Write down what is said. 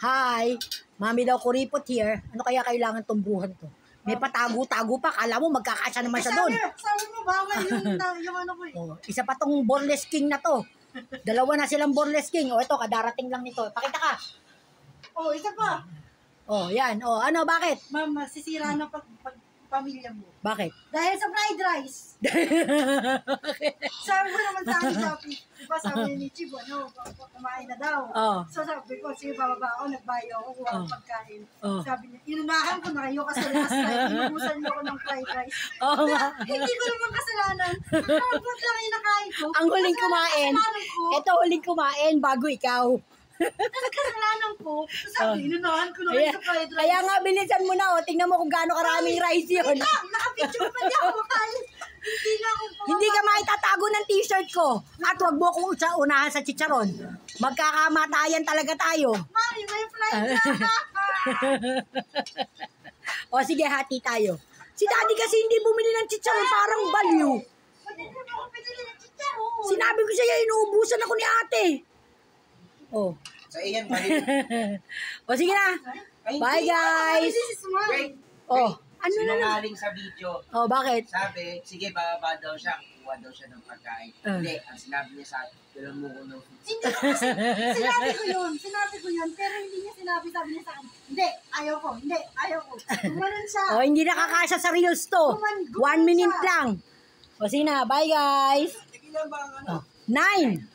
Hi, Mami daw kuripot here. Ano kaya kailangan tumbuhan to? May patago-tago pa. Kala mo magkakasya naman siya doon. Sabi mo bawal yung ano ko eh. Oh, isa pa tong Borles King na to. Dalawa na silang Borles King. O ito, kadarating lang nito. Pakita ka. Oh, isa pa. Oh, yan. Oh, ano, bakit? Ma'am, masisira na pamilya mo. Bakit? Dahil sa fried rice. Sabi mo naman sa akin, Shopee. Diba sabi ni Chibo, ano, kumain na daw. Oh. So sabi ko, sige, bababa ako, nagbayo ako, kuha ng pagkain. Oh. Sabi niya, inunahan ko na kayo kasi last time, inubusan niyo ako ng fried rice. Oh, Hindi ko naman kasalanan. Kapag lang yung nakain ko. ang huling kumain. Kasalanan ko. Ito huling kumain bago ikaw. Kasalanan ko. So sabi, inunahan ko na kayo sa fried rice. Kaya nga, bilisan mo na. Oh. Tingnan mo kung gaano karaming rice yun. Nakapicture pa niya ako makain. Hindi nga ako Hindi ka maitatago ng t-shirt ko. At wag mo kong unahan sa chicharon. Magkakamatayan talaga tayo. Mami, may fried rice. O sige, hati tayo. Si daddy kasi hindi bumili ng chicharon, parang baliw. Pwede na ako pinili ng chicharon. Sinabi ko siya, inuubusan ako ni ate. Oh. So, ayan, mali. O sige na. Bye guys. This is mine. Wait, Oh. Ano na lang? sinungaling sa video. Oh, bakit? Sabi, sige, bababa daw siya. Kuha daw siya ng pagkain. Hindi, ang sinabi niya sa akin, dalam mo ko ng Hindi kasi, sinabi ko yun, pero hindi niya sinabi, sabi niya sa akin, hindi, ayaw ko, Gumanon siya. Oh, hindi nakakasya sa reels to. 1 minute lang. O sige na. Bye guys. Tigilan ba ang ano? Oh. 9.